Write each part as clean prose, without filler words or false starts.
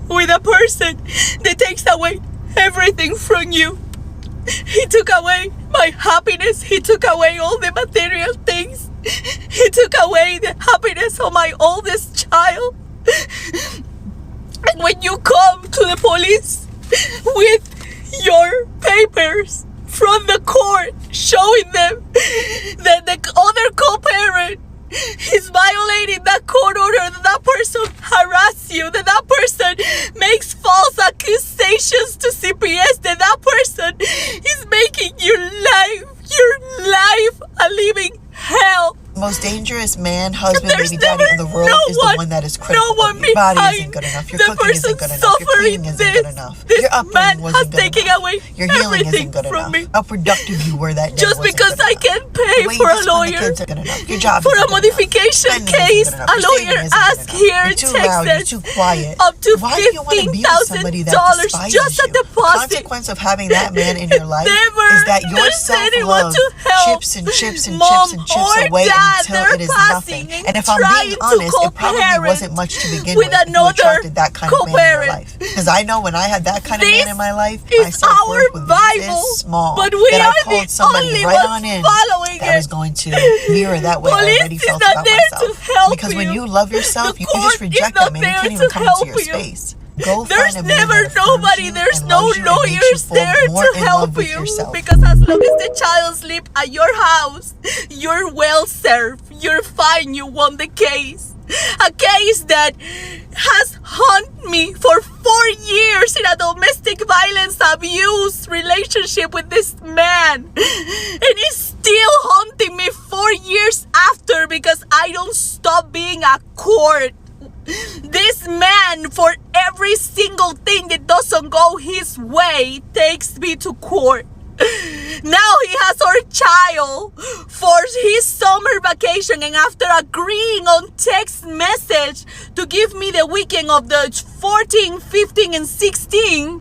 with a person that takes away everything from you. He took away my happiness. He took away all the material things. He took away the happiness of my oldest child. And when you come to the police with your papers from the court showing them that the other co-parent is violating that court order, that person harass you, that person makes false accusations to CPS, that person is making your life a living hell. Most dangerous man, husband, There's baby daddy in the world is the one that is critical. Your body isn't good enough. Your cooking isn't good enough. Your cleaning isn't good enough. Your upbringing wasn't good enough. Your healing isn't good enough. How productive you were that day just because I can pay for a lawyer, your job for a modification case, a lawyer asked here in Texas too quiet. up to $15,000 just a deposit. The consequence of having that man in your life is that your self-love chips and chips and chips and chips away until it is nothing. And if I'm being honest, it probably wasn't much to begin with if you attracted that kind of man in your life. Because I know when I had that kind of man in my life, my self-worth was this small that I called somebody right on in that was going to mirror that way I already felt about myself. Because when you love yourself, you can just reject them and you can't even come into your space. There's never nobody, there's no lawyers there to help you, because as long as the child sleeps at your house, you're well served, you're fine, you won the case. A case that has haunted me for 4 years in a domestic violence abuse relationship with this man, and it's still haunting me 4 years after because I don't stop being a court. This man, for every single thing that doesn't go his way, takes me to court. Now he has our child for his summer vacation, and after agreeing on text message to give me the weekend of the 14, 15, and 16,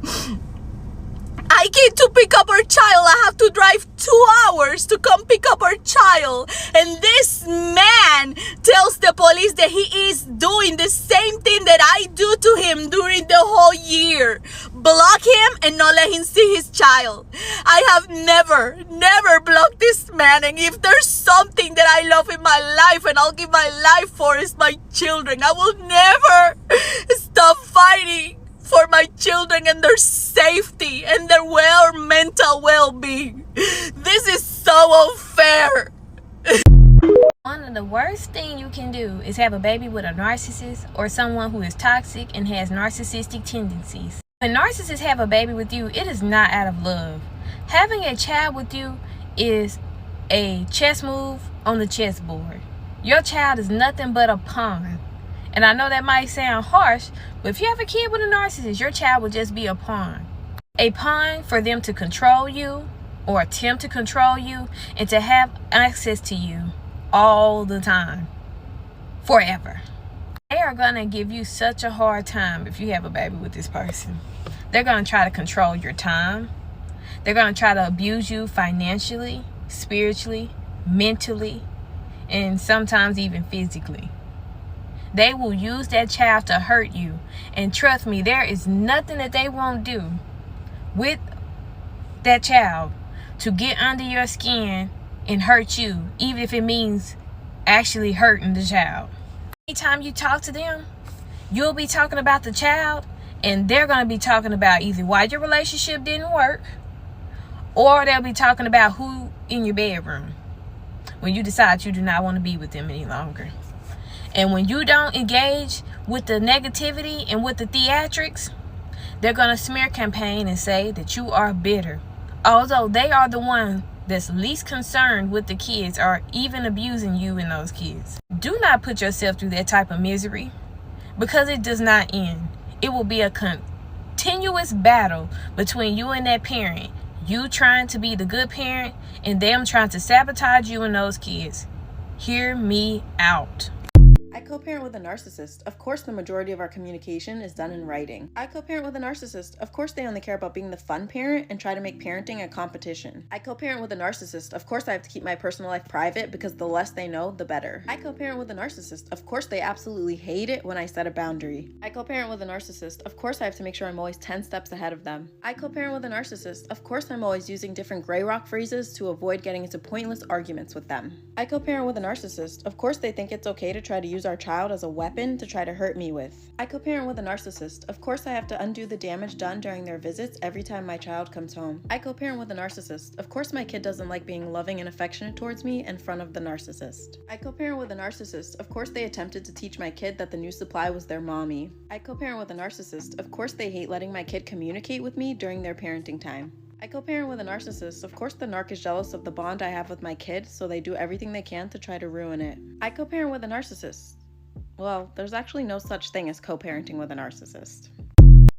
I came to pick up our child. I have to drive 2 hours to come pick up our child. And this man tells the police that he is doing the same thing that I do to him during the whole year. Block him and not let him see his child. I have never blocked this man. And if there's something that I love in my life and I'll give my life for, is my children. I will never stop fighting for my children and their safety and their mental well-being. This is so unfair. One of the worst things you can do is have a baby with a narcissist or someone who is toxic and has narcissistic tendencies. When narcissists have a baby with you, it is not out of love. Having a child with you is a chess move on the chessboard. Your child is nothing but a pawn. And I know that might sound harsh, but if you have a kid with a narcissist, your child will just be a pawn. A pawn for them to control you or attempt to control you and to have access to you all the time, forever. They are going to give you such a hard time if you have a baby with this person. They're going to try to control your time. They're going to try to abuse you financially, spiritually, mentally, and sometimes even physically. They will use that child to hurt you. And trust me, there is nothing that they won't do with that child to get under your skin and hurt you, even if it means actually hurting the child. Anytime you talk to them, you'll be talking about the child, and they're going to be talking about either why your relationship didn't work, or they'll be talking about who in your bedroom when you decide you do not want to be with them any longer. And when you don't engage with the negativity and with the theatrics, they're going to smear campaign and say that you are bitter. Although they are the one that's least concerned with the kids or even abusing you and those kids. Do not put yourself through that type of misery, because it does not end. It will be a continuous battle between you and that parent. You trying to be the good parent and them trying to sabotage you and those kids. Hear me out. I co-parent with a narcissist. Of course, the majority of our communication is done in writing. I co-parent with a narcissist. Of course, they only care about being the fun parent and try to make parenting a competition. I co-parent with a narcissist. Of course, I have to keep my personal life private because the less they know, the better. I co-parent with a narcissist. Of course, they absolutely hate it when I set a boundary. I co-parent with a narcissist. Of course, I have to make sure I'm always 10 steps ahead of them. I co-parent with a narcissist. Of course, I'm always using different gray rock phrases to avoid getting into pointless arguments with them. I co-parent with a narcissist. Of course, they think it's okay to try to use our child as a weapon to try to hurt me with. I co-parent with a narcissist. Of course, I have to undo the damage done during their visits every time my child comes home. I co-parent with a narcissist. Of course, my kid doesn't like being loving and affectionate towards me in front of the narcissist. I co-parent with a narcissist. Of course, they attempted to teach my kid that the new supply was their mommy. I co-parent with a narcissist. Of course, they hate letting my kid communicate with me during their parenting time. I co-parent with a narcissist. Of course, the narc is jealous of the bond I have with my kid, so they do everything they can to try to ruin it. I co-parent with a narcissist. Well, there's actually no such thing as co-parenting with a narcissist.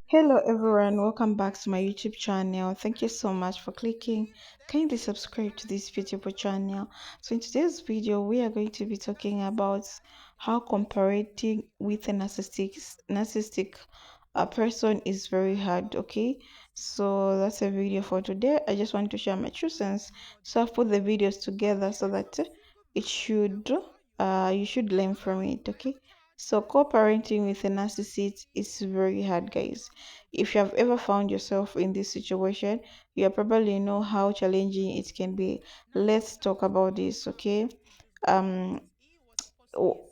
Hello everyone, welcome back to my YouTube channel. Thank you so much for clicking. Kindly subscribe to this YouTube channel. So in today's video, we are going to be talking about how cooperating with a narcissistic person is very hard. Okay, so that's a video for today. I just want to share my 2 cents. So I've put the videos together so that it should you should learn from it. Okay, so co-parenting with a narcissist is very hard, guys. If you have ever found yourself in this situation, you probably know how challenging it can be. Let's talk about this, okay? Um,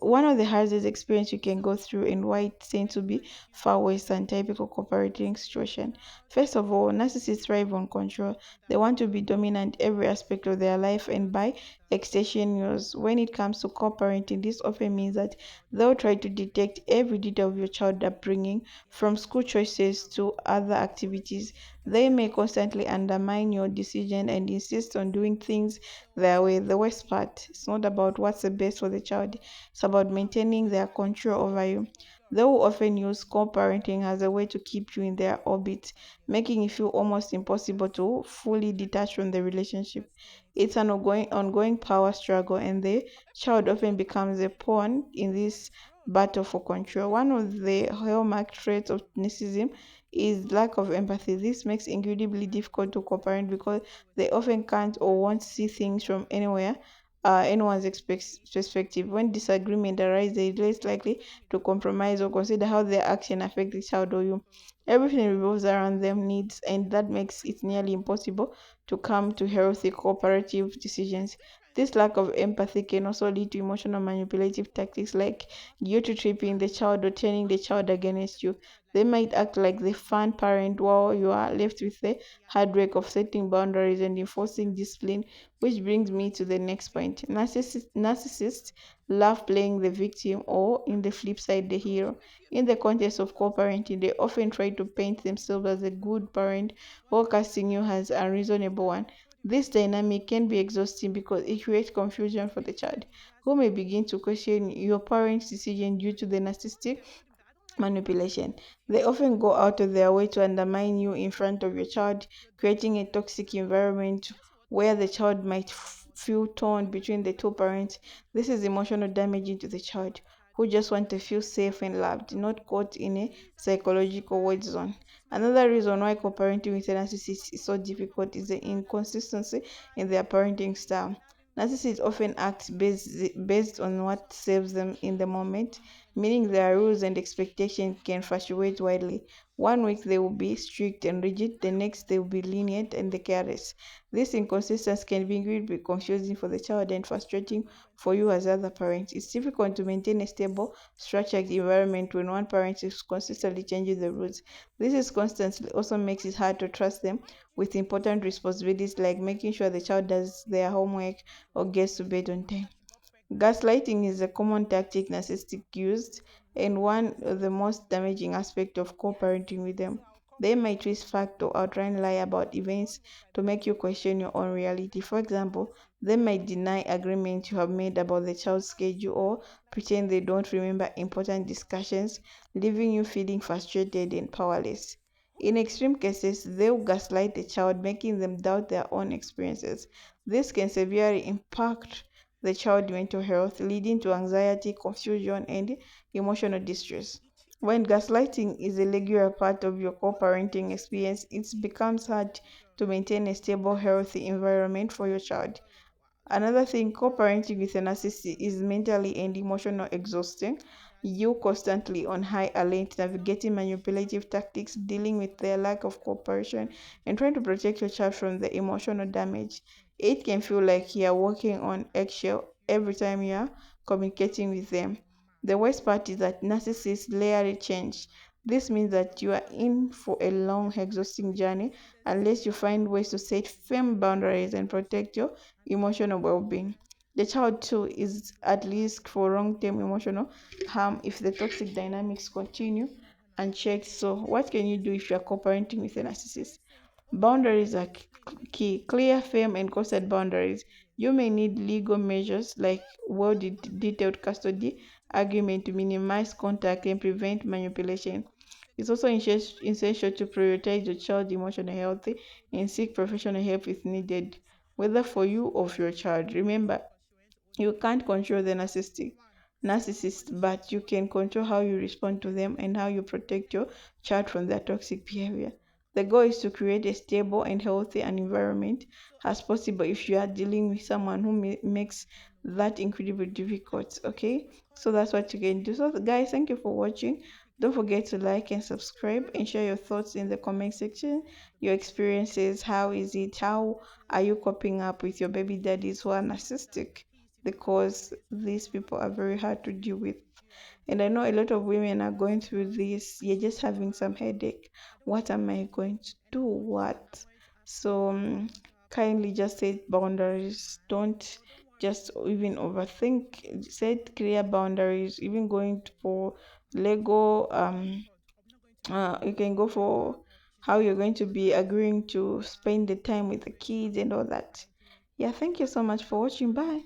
One of the hardest experience you can go through and why it tends to be far worse than typical cooperating situation. First of all, narcissists thrive on control. They want to be dominant every aspect of their life, and by extension yours. When it comes to co-parenting, this often means that they'll try to detect every detail of your child upbringing, from school choices to other activities. They may constantly undermine your decision and insist on doing things their way. The worst part, it's not about what's the best for the child, it's about maintaining their control over you. They will often use co-parenting as a way to keep you in their orbit, making it feel almost impossible to fully detach from the relationship. It's an ongoing power struggle, and the child often becomes a pawn in this battle for control. One of the hallmark traits of narcissism is lack of empathy. This makes it incredibly difficult to co-parent because they often can't or won't see things from anyone's perspective. When disagreement arises, they are less likely to compromise or consider how their action affect the child or you. Everything revolves around them needs, and that makes it nearly impossible to come to healthy cooperative decisions. This lack of empathy can also lead to emotional manipulative tactics like guilt tripping the child or turning the child against you. They might act like the fun parent while you are left with the hard work of setting boundaries and enforcing discipline, which brings me to the next point. Narcissists love playing the victim, or in the flip side, the hero. In the context of co-parenting, they often try to paint themselves as a good parent while casting you as a unreasonable one. This dynamic can be exhausting because it creates confusion for the child, who may begin to question your parent's decision due to the narcissistic manipulation. They often go out of their way to undermine you in front of your child, creating a toxic environment where the child might feel torn between the two parents. This is emotional damaging to the child, who just want to feel safe and loved, not caught in a psychological war zone. Another reason why co-parenting with a narcissist is so difficult is the inconsistency in their parenting style. Narcissists often act based on what serves them in the moment, meaning their rules and expectations can fluctuate widely. One week they will be strict and rigid, the next they will be lenient and careless. This inconsistency can be incredibly confusing for the child and frustrating for you as other parents. It's difficult to maintain a stable, structured environment when one parent is consistently changing the rules. This is constantly also makes it hard to trust them with important responsibilities like making sure the child does their homework or gets to bed on time. Gaslighting is a common tactic narcissists used, and one of the most damaging aspects of co-parenting with them. They might twist fact or outright lie about events to make you question your own reality. For example, they might deny agreements you have made about the child's schedule or pretend they don't remember important discussions, leaving you feeling frustrated and powerless. In extreme cases, they'll gaslight the child, making them doubt their own experiences. This can severely impact the child's mental health, leading to anxiety, confusion, and emotional distress. When gaslighting is a regular part of your co-parenting experience, it becomes hard to maintain a stable, healthy environment for your child. Another thing, co-parenting with a narcissist is mentally and emotional exhausting. You constantly on high alert, navigating manipulative tactics, dealing with their lack of cooperation, and trying to protect your child from the emotional damage. It can feel like you are walking on eggshell every time you are communicating with them. The worst part is that narcissists rarely change. This means that you are in for a long, exhausting journey unless you find ways to set firm boundaries and protect your emotional well-being. The child too is at risk for long-term emotional harm if the toxic dynamics continue unchecked. So, what can you do if you are co-parenting with a narcissist? Boundaries are key. Clear, firm, and constant boundaries. You may need legal measures like detailed custody agreement to minimize contact and prevent manipulation. It's also essential to prioritize your child's emotional health and seek professional help if needed, whether for you or for your child. Remember, you can't control the narcissist, but you can control how you respond to them and how you protect your child from their toxic behavior. The goal is to create a stable and healthy environment as possible if you are dealing with someone who makes that incredibly difficult. Okay, so that's what you can do. So, guys, thank you for watching. Don't forget to like and subscribe and share your thoughts in the comment section. Your experiences, how is it? How are you coping up with your baby daddies who are narcissistic? Because these people are very hard to deal with. And I know a lot of women are going through this. You're just having some headache. What am I going to do? What? So kindly just set boundaries. Don't just even overthink. Set clear boundaries. Even going for Lego, you can go for how you're going to be agreeing to spend the time with the kids and all that. Yeah, thank you so much for watching. Bye.